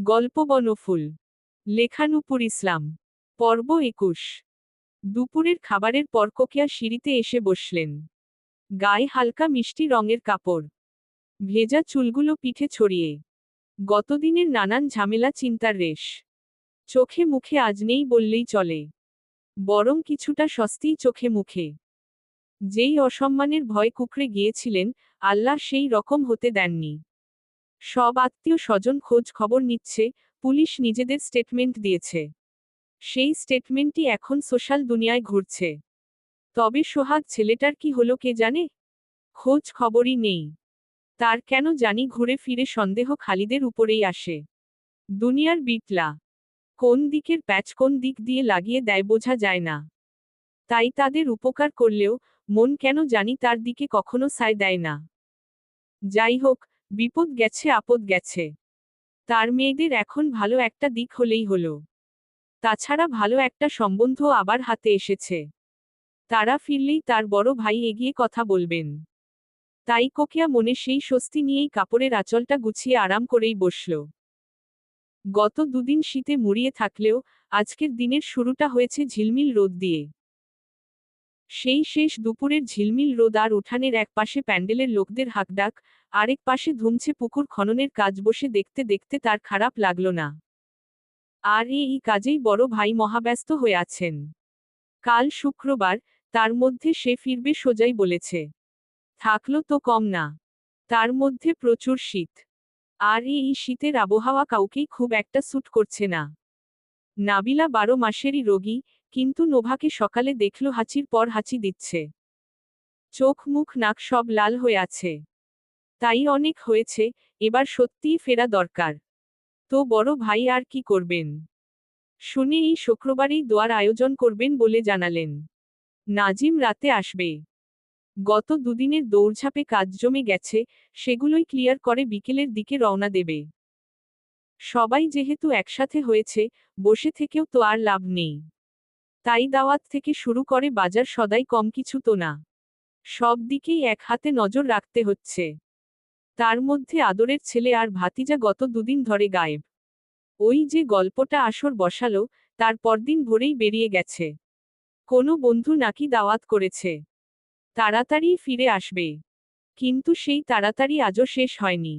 গল্প বনফুল। লেখা নূপুর ইসলাম। পর্ব 21। দুপুরের খাবারের পর কোকিয়া সিঁড়িতে এসে বসলেন। গায়ে হালকা মিষ্টি রঙের কাপড়, ভেজা চুলগুলো পিঠে ছড়িয়ে। গতদিনের নানান ঝামেলা চিন্তার রেশ চোখে মুখে আজ নেই বললেই চলে, বরং কিছুটা স্বস্তিই চোখে মুখে। যেই অসম্মানের ভয় কুঁকড়ে গিয়েছিলেন, আল্লাহ সেই রকম হতে দেননি। সব আত্মীয় স্বজন খোঁজ খবর নিচ্ছে, পুলিশ নিজেদের স্টেটমেন্ট দিয়েছে। সেই স্টেটমেন্টই এখন সোশ্যাল দুনিয়ায় ঘুরছে। তবে সোহাগ ছেলেটার কি হলো কে জানে? খোঁজ খবরই নেই। তার কেন জানি ঘুরে ফিরে সন্দেহ খালিদের উপরেই আসে। দুনিয়ার বিটলা কোন দিকের প্যাচ কোন দিক দিয়ে লাগিয়ে দেয় বোঝা যায় না। তাই তাদের উপকার করলেও মন কেন জানি তার দিকে কখনো সায় দেয় না। যাই হোক, বিপদ গেছে আপদ গেছে। তার মেয়েদের এখন ভালো একটা দিক হলেই হলো। তাছাড়া ভালো একটা সম্বন্ধ আবার হাতে এসেছে। তারা ফিরলেই তার বড় ভাই এগিয়ে কথা বলবেন। তাই কোকিয়া মনে সেই স্বস্তি নিয়েই কাপড়ের আঁচলটা গুছিয়ে আরাম করেই বসল। গত দুদিন শীতে মুড়িয়ে থাকলেও আজকের দিনের শুরুটা হয়েছে ঝিলমিল রোদ দিয়ে। সেই শেষ দুপুরের ঝিলমিল রোদ আর উঠানের এক পাশে প্যান্ডেলের লোকদের হাঁকডাক, আরেক পাশে ধুমছে পুকুর খননের কাজ বসে দেখতে দেখতে তার খারাপ লাগল না। আর এই কাজেই বড় ভাই মহাব্যস্ত হয়ে আছেন। কাল শুক্রবার, তার মধ্যে সে ফিরবে সোজাই বলেছে। থাকলো তো কম না, তার মধ্যে প্রচুর শীত। আর এই শীতের আবহাওয়া কাউকেই খুব একটা স্যুট করছে না। নাবিলা 12 মাসেরই রোগী, কিন্তু নোভাকে সকালে দেখল হাঁচির পর হাঁচি দিচ্ছে। চোখ মুখ নাক সব লাল হয়ে আছে। তাই অনেক হয়েছে, এবার সত্যিই ফেরা দরকার। তো বড় ভাই আর কি করবেন? শুনে এই শুক্রবারেই দোয়ার আয়োজন করবেন বলে জানালেন। নাজিম রাতে আসবে। গত দুদিনের দৌড়ঝাঁপে কাজ জমে গেছে, সেগুলোই ক্লিয়ার করে বিকেলের দিকে রওনা দেবে। সবাই যেহেতু একসাথে হয়েছে, বসে থেকেও তো আর লাভ নেই। তাই দাওয়াত থেকে শুরু করে বাজার সদাই কম কিছু তো না। সব দিকেই এক হাতে নজর রাখতে হচ্ছে। তার মধ্যে আদরের ছেলে আর ভাতিজা গত দুদিন ধরে গায়েব। ওই যে গল্পটা আসর বসালো, তার পরদিন ভোরেই বেরিয়ে গেছে। কোনো বন্ধু নাকি দাওয়াত করেছে, তাড়াতাড়ি ফিরে আসবে। কিন্তু সেই তাড়াতাড়ি আজও শেষ হয়নি।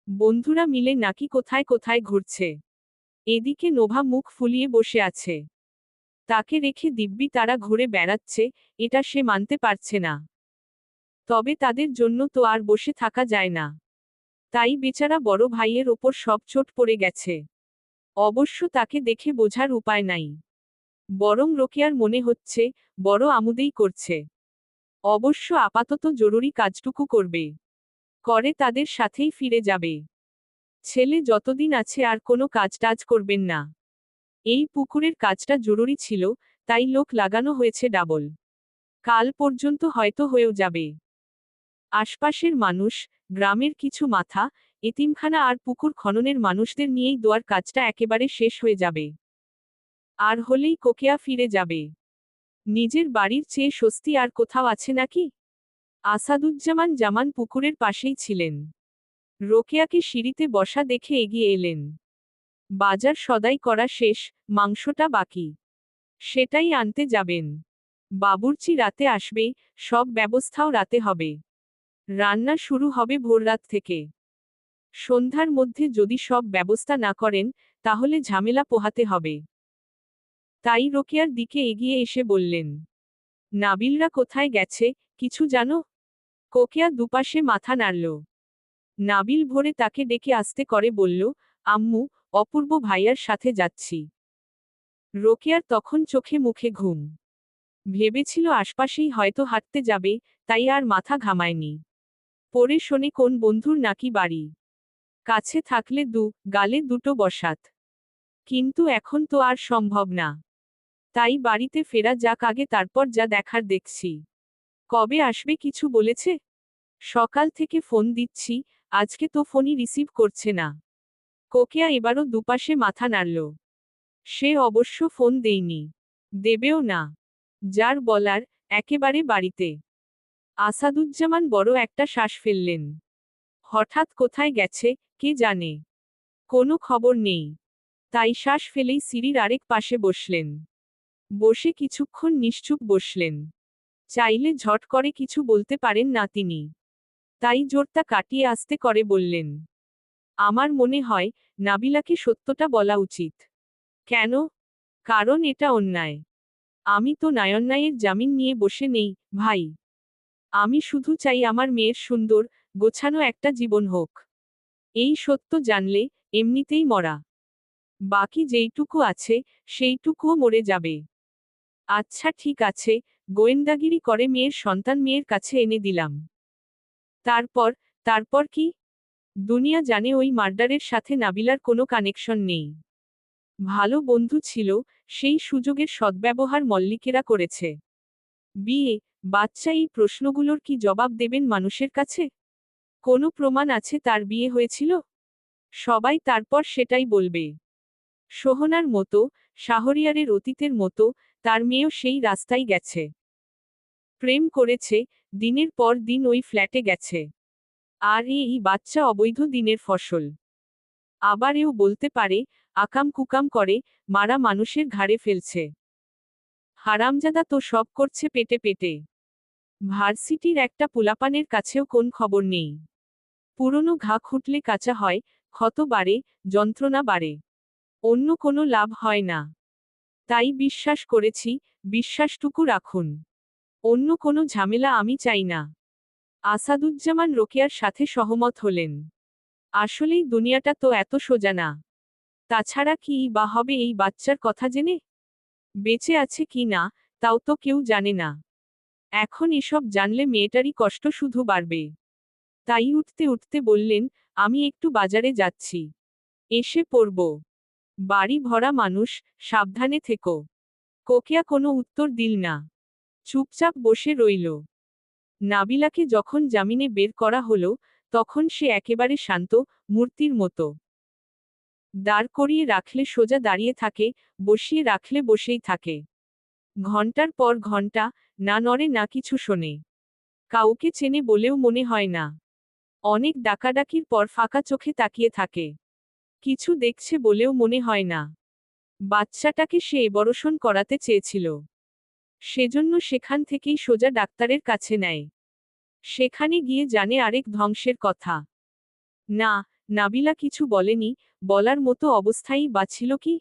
বন্ধুরা মিলে নাকি কোথায় কোথায় ঘুরছে। এদিকে নোভা মুখ ফুলিয়ে বসে আছে। তাকে রেখে দিব্যি তারা ঘুরে বেড়াচ্ছে, এটা সে মানতে পারছে না। তবে তাদের জন্য তো আর বসে থাকা যায় না। তাই বেচারা বড় ভাইয়ের ওপর সব চোট পড়ে গেছে। অবশ্য তাকে দেখে বোঝার উপায় নাই। বরং রোকেয়ার মনে হচ্ছে, বড় আমোদেই করছে। অবশ্য আপাতত জরুরি কাজটুকু করবে। করে তাদের সাথেই ফিরে যাবে। ছেলে যতদিন আছে আর কোনো কাজ টাজ করবেন না। এই পুকুরের কাজটা জরুরি ছিল, তাই লোক লাগানো হয়েছে ডাবল। কাল পর্যন্ত হয়তো হয়েও যাবে। আশপাশের মানুষ, গ্রামের কিছু মাথা, এতিমখানা আর পুকুর খননের মানুষদের নিয়েই দোয়ার কাজটা একেবারে শেষ হয়ে যাবে। আর হলেই কোকিয়া ফিরে যাবে। নিজের বাড়ির চেয়ে স্বস্তি আর কোথাও আছে নাকি? আসাদুজ্জামান জামান পুকুরের পাশেই ছিলেন। রোকেয়াকে সিঁড়িতে বসা দেখে এগিয়ে এলেন। বাজার সদাই করা শেষ, মাংসটা বাকি। সেটাই আনতে যাবেন। বাবুর্চি রাতে আসবে, সব ব্যবস্থাও রাতে হবে। রান্না শুরু হবে ভোররাত থেকে। সন্ধ্যার মধ্যে যদি সব ব্যবস্থা না করেন, তাহলে ঝামেলা পোহাতে হবে। তাই রোকেয়ার দিকে এগিয়ে এসে বললেন, নাবিলরা কোথায় গেছে, কিছু জানো? কোকিয়া দুপাশে মাথা নাড়ল। নাবিল ভোরে তাকে ডেকে আস্তে করে বলল, আম্মু, অপূর্ব ভাইয়ার সাথে যাচ্ছি। রোকেয়ার তখন চোখে মুখে ঘুম। ভেবেছিল আশপাশেই হয়তো হাঁটতে যাবে, তাই আর মাথা ঘামায়নি। পরে শোনে কোন বন্ধুর নাকি বাড়ি। কাছে থাকলে গালে দুটো বসাত। কিন্তু এখন তো আর সম্ভব না। তাই বাড়িতে ফেরা যাক আগে, তারপর যা দেখার দেখছি। কবে আসবে কিছু বলেছে? সকাল থেকে ফোন দিচ্ছি, আজকে তো ফোনই রিসিভ করছে না। কোকিয়া এবারও দুপাশে মাথা নাড়ল। সে অবশ্য ফোন দেয়নি, দেবেও না। যার বলার, একেবারে বাড়িতে। আসাদুজ্জামান বড় একটা শ্বাস ফেললেন। হঠাৎ কোথায় গেছে, কে জানে। কোনো খবর নেই। তাই শ্বাস ফেলেই সিঁড়ির আরেক পাশে বসলেন। বসে কিছুক্ষণ নিশ্চুপ বসলেন। চাইলে ঝট করে কিছু বলতে পারেন না তিনি। তাই জোরটা কাটিয়ে আস্তে করে বললেন, আমার মনে হয় নাবিলাকে সত্যটা বলা উচিত। কেন? কারণ এটা অন্যায়। আমি তো অন্যায়ের জামিন নিয়ে বসে নেই, ভাই। আমি শুধু চাই আমার মেয়ের সুন্দর, গোছানো একটা জীবন হোক। এই সত্য জানলে, এমনিতেই মরা। বাকি যেইটুকু আছে, সেইটুকুও মরে যাবে। আচ্ছা ঠিক আছে, গোয়েন্দাগিরি করে মেয়ের সন্তান মেয়ের কাছে এনে দিলাম। তারপর, তারপর কি? দুনিয়া জানে ওই মার্ডারের সাথে নাবিলার কোনো কানেকশন নেই। ভালো বন্ধু ছিল, সেই সুযোগের সদ্ব্যবহার মল্লিকেরা করেছে। বিয়ে, বাচ্চা এই প্রশ্নগুলোর কি জবাব দেবেন মানুষের কাছে? কোনো প্রমাণ আছে তার বিয়ে হয়েছিল? সবাই তারপর সেটাই বলবে। সোহনার মতো, শাহরিয়ারের অতীতের মতো, তার মেয়েও সেই রাস্তায় গেছে। প্রেম করেছে, দিনের পর দিন ওই ফ্ল্যাটে গেছে। আর এই বাচ্চা অবৈধ দিনের ফসল। আবার এও বলতে পারে, আকাম কুকাম করে, মারা মানুষের ঘাড়ে ফেলছে। হারামজাদা তো সব করছে পেটে পেটে। ভার্সিটির একটা পোলাপানের কাছেও কোন খবর নেই। পুরনো ঘা খুঁটলে কাঁচা হয়, ক্ষত বাড়ে, যন্ত্রণা বাড়ে। অন্য কোনো লাভ হয় না। তাই বিশ্বাস করেছি, বিশ্বাসটুকু রাখুন। অন্য কোনো ঝামেলা আমি চাই না। আসাদুজ্জামান রোকেয়ার সাথে সহমত হলেন। আসলেই দুনিয়াটা তো এত সোজা না। তাছাড়া কি বা হবে এই বাচ্চার কথা জেনে? বেঁচে আছে কি না, তাও তো কেউ জানে না। এখন এসব জানলে মেয়েটারই কষ্ট শুধু বাড়বে। তাই উঠতে উঠতে বললেন, আমি একটু বাজারে যাচ্ছি। এসে পড়ব। বাড়ি ভরা মানুষ, সাবধানে থেকো। কোকিয়া কোনো উত্তর দিল না। চুপচাপ বসে রইল। নাবিলাকে যখন জামিনে বের করা হলো, তখন সে একেবারে শান্ত, মূর্তির মতো। দাঁড় করিয়ে রাখলে সোজা দাঁড়িয়ে থাকে, বসিয়ে রাখলে বসেই থাকে। ঘন্টার পর ঘন্টা, না নড়ে না কিছু শোনে। কাউকে চেনে বলেও মনে হয় না। অনেক ডাকাডাকির পর ফাঁকা চোখে তাকিয়ে থাকে। কিছু দেখছে বলেও মনে হয় না। বাচ্চাটাকে সে এবরষণ করাতে চেয়েছিল। সেজন্য সেখান থেকেই সোজা ডাক্তারের কাছে নেয়। সেখানে গিয়ে জানে আরেক ধ্বংসের কথা। না, নাবিলা কিছু বলেনি, বলার মতো অবস্থাই বা ছিল কি?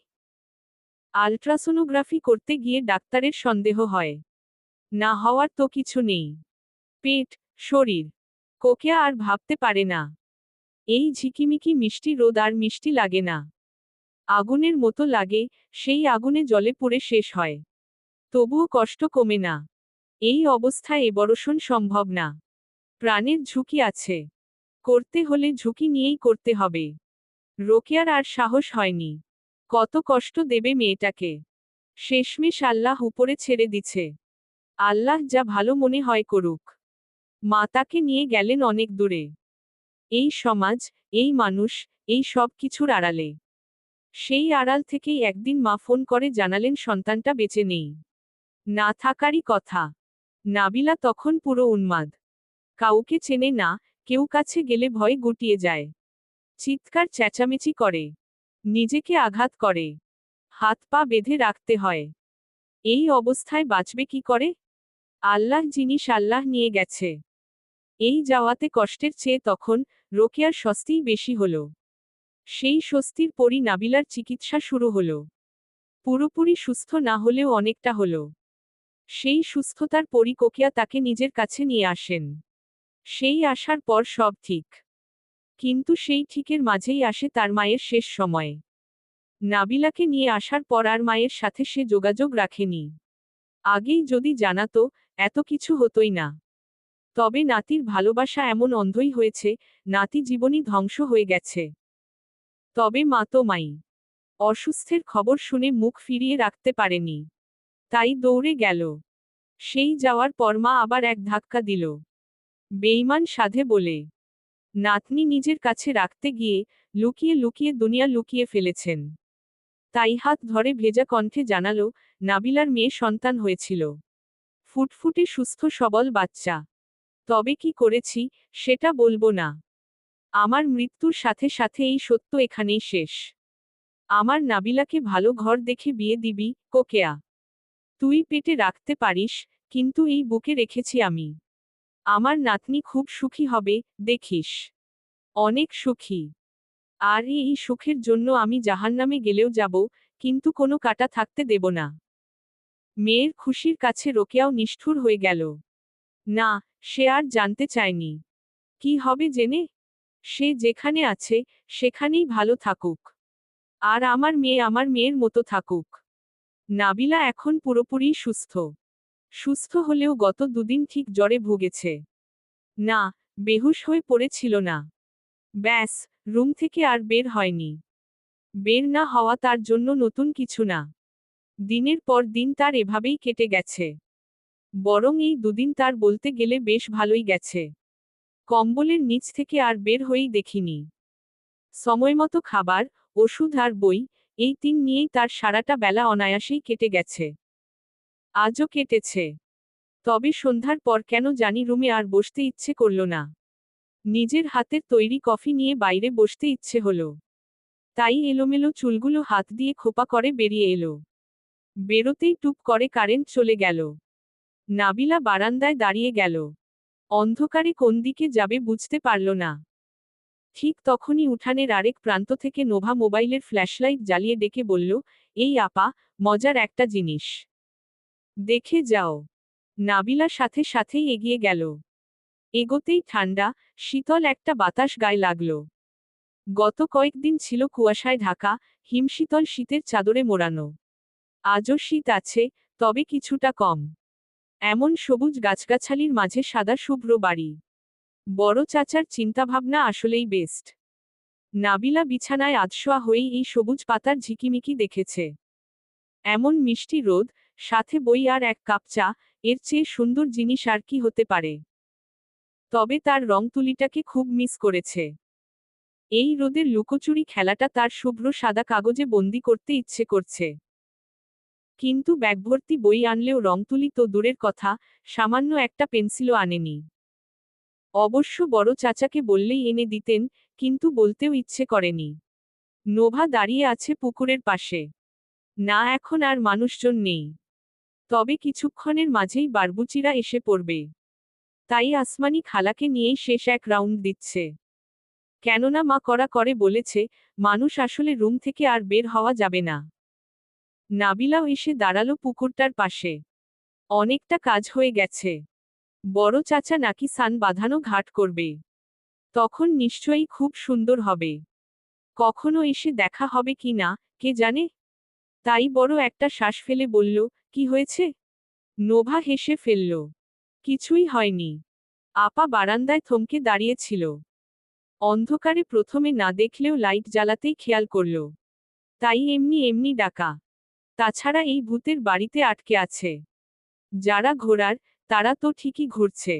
আল্ট্রাসোনোগ্রাফি করতে গিয়ে ডাক্তারের সন্দেহ হয়। না হওয়ার তো কিছু নেই। পেট, শরীর। কোকিয়া আর ভাবতে পারে না। এই ঝিকিমিকি মিষ্টি রোদ আর মিষ্টি লাগে না। আগুনের মতো লাগে, সেই আগুনে জলে পুড়ে শেষ হয়। তবুও কষ্ট কমে না। এই অবস্থায় এবরষণ সম্ভব না। প্রাণের ঝুঁকি আছে। করতে হলে ঝুঁকি নিয়েই করতে হবে। রোকেয়ার আর সাহস হয়নি। কত কষ্ট দেবে মেয়েটাকে। শেষমেশ আল্লাহ উপরে ছেড়ে দিছে। আল্লাহ যা ভালো মনে হয় করুক। মা তাকে নিয়ে গেলেন অনেক দূরে। এই সমাজ, এই মানুষ, এই সব কিছুর আড়ালে। সেই আড়াল থেকেই একদিন মা ফোন করে জানালেন সন্তানটা বেঁচে নেই। না থাকারই কথা। নাবিলা তখন পুরো উন্মাদ। কাউকে চেনে না, কেউ কাছে গেলে ভয় গুটিয়ে যায়। চিৎকার চেঁচামেচি করে। নিজেকে আঘাত করে। হাত পা বেঁধে রাখতে হয়। এই অবস্থায় বাঁচবে কি করে? আল্লাহ জিনিস আল্লাহ নিয়ে গেছে। এই যাওয়াতে কষ্টের চেয়ে তখন রোকেয়ার স্বস্তিই বেশি হলো। সেই স্বস্তির পরই নাবিলার চিকিৎসা শুরু হলো। পুরোপুরি সুস্থ না হলেও অনেকটা হলো। সেই সুস্থতার পরই কোকিয়া তাকে নিজের কাছে নিয়ে আসেন। সেই আসার পর সব ঠিক। কিন্তু সেই ঠিকের মাঝেই আসে তার মায়ের শেষ সময়। নাবিলাকে নিয়ে আসার পর আর মায়ের সাথে সে যোগাযোগ রাখেনি। আগেই যদি জানাতো, এত কিছু হতোই না। তবে নাতির ভালোবাসা এমন অন্ধই হয়েছে, নাতি জীবনই ধ্বংস হয়ে গেছে। তবে মা তো মাই। অসুস্থের খবর শুনে মুখ ফিরিয়ে রাখতে পারেনি। তাই দৌড়ে গেল। সেই যাওয়ার পর মা আবার এক ধাক্কা দিল। বেইমান সাধে বলে। নাতনি নিজের কাছে রাখতে গিয়ে, লুকিয়ে লুকিয়ে দুনিয়া লুকিয়ে ফেলেছেন। তাই হাত ধরে ভেজা কণ্ঠে জানালো, নাবিলার মেয়ে সন্তান হয়েছিল। ফুটফুটে সুস্থ সবল বাচ্চা। তবে কি করেছি, সেটা বলবো না। আমার মৃত্যুর সাথে সাথে এই সত্য এখানেই শেষ। আমার নাবিলাকে ভালো ঘর দেখে বিয়ে দিবি, কোকেয়া। তুই পেটে রাখতে পারিস, কিন্তু এই বুকে রেখেছি আমি। আমার নাতনি খুব সুখী হবে, দেখিস। অনেক সুখী। আর এই সুখের জন্য আমি জাহান্নামে গেলেও যাব, কিন্তু কোনো কাটা থাকতে দেব না। মেয়ের খুশির কাছে রোকেয়াও নিষ্ঠুর হয়ে গেল। না, সে আর জানতে চায়নি। কি হবে জেনে? সে যেখানে আছে, সেখানেই ভালো থাকুক। আর আমার মেয়ে আমার মেয়ের মতো থাকুক। নাবিলা এখন পুরোপুরি সুস্থ। সুস্থ হলেও গত দুদিন ঠিক জ্বরে ভুগেছে। না, বেহুশ হয়ে পড়েছিল না। ব্যাস, রুম থেকে আর বের হয়নি। বের না হওয়া তার জন্য নতুন কিছু না। দিনের পর দিন তার এভাবেই কেটে গেছে। বরং এই দুদিন তার বলতে গেলে বেশ ভালোই গেছে। কম্বলের নিচ থেকে আর বের হয়েই দেখিনি। সময়মতো খাবার, ওষুধ আর বই, এই তিন নিয়েই তার সারাটা বেলা অনায়াসেই কেটে গেছে। আজও কেটেছে। তবে সন্ধ্যার পর কেন জানি রুমে আর বসতে ইচ্ছে করল না। নিজের হাতের তৈরি কফি নিয়ে বাইরে বসতে ইচ্ছে হলো। তাই এলোমেলো চুলগুলো হাত দিয়ে খোপা করে বেরিয়ে এলো। বেরোতেই টুপ করে কারেন্ট চলে গেল। নাবিলা বারান্দায় দাঁড়িয়ে গেল। অন্ধকারে কোন দিকে যাবে বুঝতে পারল না। ঠিক তখনই উঠানের আরেক প্রান্ত থেকে নোভা মোবাইলের ফ্ল্যাশলাইট জ্বালিয়ে ডেকে বলল, এই আপা, মজার একটা জিনিস দেখে যাও। নাবিলা সাথে সাথেই এগিয়ে গেল। এগোতেই ঠান্ডা, শীতল একটা বাতাস গায়ে লাগল। গত কয়েকদিন ছিল কুয়াশায় ঢাকা, হিমশীতল শীতের চাদরে মোড়ানো। আজও শীত আছে, তবে কিছুটা কম। এমন সবুজ গাছগাছালির মাঝে সাদা শুভ্র বাড়ি। বড় চাচার চিন্তাভাবনা আসলেই বেস্ট। নাবিলা বিছানায় আধশোয়া হয়েই এই সবুজ পাতার ঝিকিমিকি দেখেছে। এমন মিষ্টি রোদ, সাথে বই আর এক কাপ চা, এর চেয়ে সুন্দর জিনিস আর কি হতে পারে। তবে তার রং তুলিটাকে খুব মিস করেছে। এই রোদের লুকোচুরি খেলাটা তার শুভ্র সাদা কাগজে বন্দি করতে ইচ্ছে করছে। কিন্তু ব্যাগভর্তি বই আনলেও রং তুলি তো দূরের কথা, সামান্য একটা পেন্সিলও আনেনি। অবশ্য বড় চাচাকে বললেই এনে দিতেন, কিন্তু বলতেও ইচ্ছে করেনি। নোভা দাঁড়িয়ে আছে পুকুরের পাশে। না, এখন আর মানুষজন নেই। তবে কিছুক্ষণের মাঝেই বারবুচিরা এসে পড়বে। তাই আসমানি খালাকে নিয়েই শেষ এক রাউন্ড দিচ্ছে। কেননা মা কড়া করে বলেছে, মানুষ আসলে রুম থেকে আর বের হওয়া যাবে না। নাবিলাও এসে দাঁড়ালো পুকুরটার পাশে। অনেকটা কাজ হয়ে গেছে। বড় চাচা নাকি সান বাঁধানো ঘাট করবে। তখন নিশ্চয়ই খুব সুন্দর হবে। কখনো এসে দেখা হবে কি না, কে জানে। তাই বড় একটা শ্বাস ফেলে বলল, কি হয়েছে? নোভা হেসে ফেলল। কিছুই হয়নি। আপা বারান্দায় থমকে দাঁড়িয়েছিল। অন্ধকারে প্রথমে না দেখলেও লাইট জ্বালাতেই খেয়াল করল। তাই এমনি এমনি ডাকা। তাছাড়া এই ভূতের বাড়িতে আটকে আছে যারা ঘোরার, তারা তো ঠিকই ঘুরছে।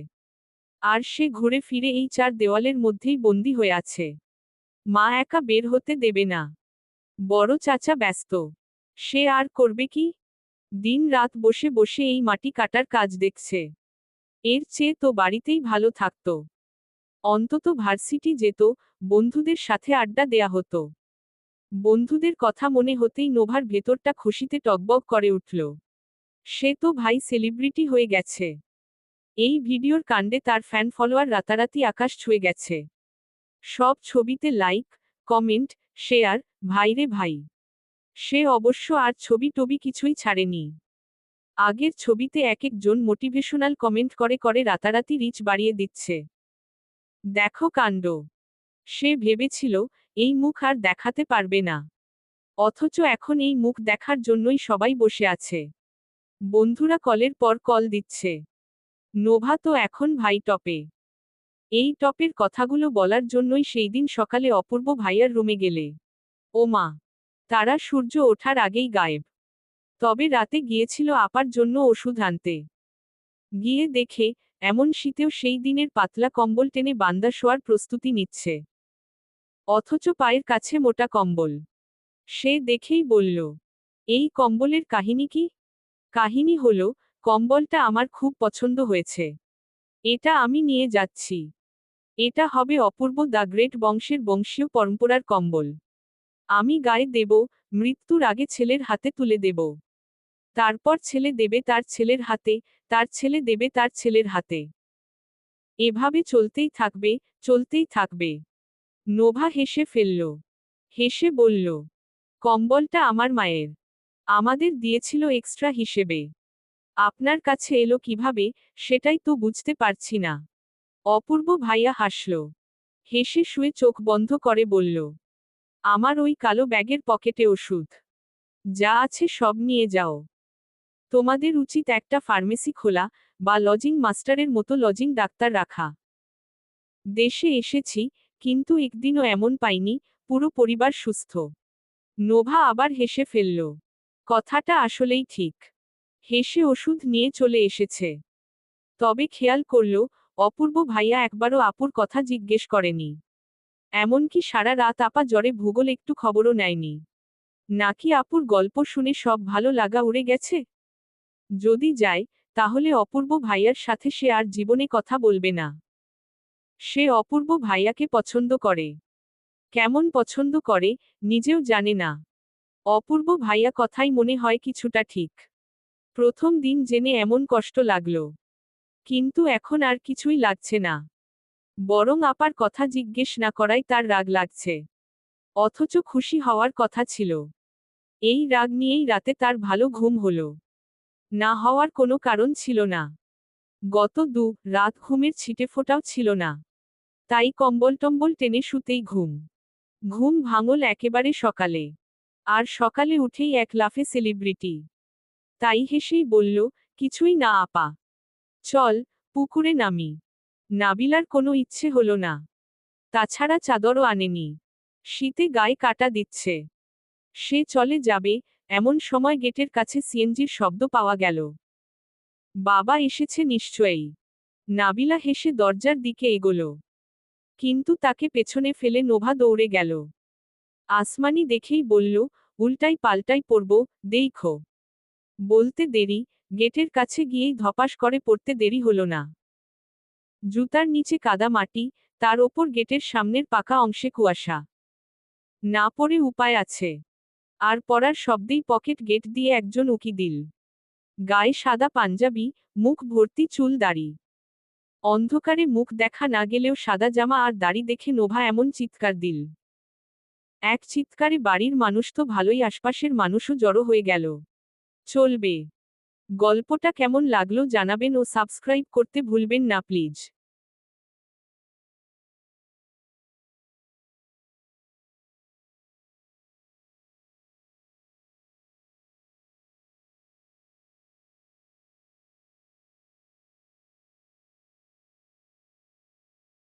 আর সে ঘুরে ফিরে এই চার দেওয়ালের মধ্যেই বন্দী হয়ে আছে। মা একা বের হতে দেবে না। বড় চাচা ব্যস্ত। সে আর করবে কি? দিন রাত বসে বসে এই মাটি কাটার কাজ দেখছে। এর চেয়ে তো বাড়িতেই ভালো থাকত। অন্তত ভার্সিটি যেত, বন্ধুদের সাথে আড্ডা দেয়া হতো। বন্ধুদের কথা মনে হতেই নোভার ভেতরটা খুশিতে টগবগ করে উঠল। সে তো ভাই সেলিব্রিটি হয়ে গেছে। এই ভিডিওর কাণ্ডে তার ফ্যান ফলোয়ার রাতারাতি আকাশ ছুঁয়ে গেছে। সব ছবিতে লাইক, কমেন্ট, শেয়ার, ভাইরে ভাই। সে অবশ্য আর ছবি টবি কিছুই ছাড়েনি। আগের ছবিতে এক একজন মোটিভেশনাল কমেন্ট করে করে রাতারাতি রিচ বাড়িয়ে দিচ্ছে। দেখো কাণ্ড। সে ভেবেছিল, এই মুখ আর দেখাতে পারবে না। অথচ এখন এই মুখ দেখার জন্যই সবাই বসে আছে। বন্ধুরা কলের পর কল দিচ্ছে। নোভা তো এখন ভাই টপে। এই টপের কথাগুলো বলার জন্যই সেই দিন সকালে অপূর্ব ভাইয়ার রুমে গেলে। ও মা! তারা সূর্য ওঠার আগেই গায়েব। তবে রাতে গিয়েছিল আপার জন্য ওষুধ আনতে। গিয়ে দেখে, এমন শীতেও সেই দিনের পাতলা কম্বল টেনে বান্দা শোয়ার প্রস্তুতি নিচ্ছে। অথচ পায়ের কাছে মোটা কম্বল। সে দেখেই বলল, এই কম্বলের কাহিনী কি? কাহিনী হলো, কম্বলটা আমার খুব পছন্দ হয়েছে। এটা আমি নিয়ে যাচ্ছি। এটা হবে অপূর্ব দ্য গ্রেট বংশের বংশীয় পরম্পরার কম্বল। আমি গায়ে দেব, মৃত্যুর আগে ছেলের হাতে তুলে দেব। তারপর ছেলে দেবে তার ছেলের হাতে, তার ছেলে দেবে তার ছেলের হাতে। এভাবে চলতেই থাকবে, চলতেই থাকবে। নোভা হেসে ফেলল। হেসে বলল, কম্বলটা আমার মায়ের। আমাদের দিয়েছিল এক্সট্রা হিসেবে। আপনার কাছে এলো কিভাবে, সেটাই তো বুঝতে পারছি না। অপূর্ব ভাইয়া হাসল। হেসে শুয়ে চোখ বন্ধ করে বলল, আমার ওই কালো ব্যাগের পকেটে ওষুধ। যা আছে সব নিয়ে যাও। তোমাদের উচিত একটা ফার্মেসি খোলা, বা লজিং মাস্টারের মতো লজিং ডাক্তার রাখা। দেশে এসেছি, কিন্তু একদিনও এমন পাইনি, পুরো পরিবার সুস্থ। নোভা আবার হেসে ফেলল। কথাটা আসলেই ঠিক। হেসে ওষুধ নিয়ে চলে এসেছে। তবে খেয়াল করল, অপূর্ব ভাইয়া একবারও আপুর কথা জিজ্ঞেস করেনি। এমনকি সারা রাত আপা জ্বরে ভূগোল একটু খবরও নেয়নি। নাকি আপুর গল্প শুনে সব ভালো লাগা উড়ে গেছে? যদি যায়, তাহলে অপূর্ব ভাইয়ার সাথে সে আর জীবনে কথা বলবে না। সে অপূর্ব ভাইয়াকে পছন্দ করে। কেমন পছন্দ করে, নিজেও জানে না। অপূর্ব ভাইয়া কথাই মনে হয় কিছুটা ঠিক। প্রথম দিন জেনে এমন কষ্ট লাগল। কিন্তু এখন আর কিছুই লাগছে না। বরং আপার কথা জিজ্ঞেস না করাই তার রাগ লাগছে। অথচ খুশি হওয়ার কথা ছিল। এই রাগ নিয়েই রাতে তার ভালো ঘুম হলো। না হওয়ার কোনো কারণ ছিল না। গত রাত ঘুমের ছিটেফোঁটাও ছিল না। তাই কম্বল টম্বল টেনে শুতেই ঘুম। ঘুম ভাঙল একেবারে সকালে। আর সকালে উঠেই এক লাফে সেলিব্রিটি। তাই হেসেই বলল, কিছুই না আপা। চল, পুকুরে নামি। নাবিলার কোনো ইচ্ছে হলো না। তাছাড়া চাদরও আনেনি। শীতে গায়ে কাটা দিচ্ছে। সে চলে যাবে, এমন সময় গেটের কাছে সিএনজির শব্দ পাওয়া গেল। বাবা এসেছে নিশ্চয়ই। নাবিলা হেসে দরজার দিকে এগোল। কিন্তু তাকে পেছনে ফেলে নোভা দৌড়ে গেল। আসমানি দেখেই বলল, উল্টাই পাল্টাই পড়ব, দেইখো। বলতে দেরি, গেটের কাছে গিয়েই ধপাস করে পড়তে দেরি হলো না। জুতার নিচে কাদা মাটি, তার ওপর গেটের সামনের পাকা অংশে কুয়াশা। না পড়ে উপায় আছে। আর পড়ার শব্দেই পকেট গেট দিয়ে একজন উকি দিল। গায়ে সাদা পাঞ্জাবি, মুখ ভর্তি চুল দাড়ি। অন্ধকারে মুখ দেখা না গেলেও সাদা জামা আর দাড়ি দেখে নোভা এমন চিৎকার দিল। এক চিৎকারে বাড়ির মানুষ তো ভালোই, আশপাশের মানুষও জড়ো হয়ে গেল। চলবে। গল্পটা কেমন লাগলো জানাবেন ও সাবস্ক্রাইব করতে ভুলবেন না প্লিজ।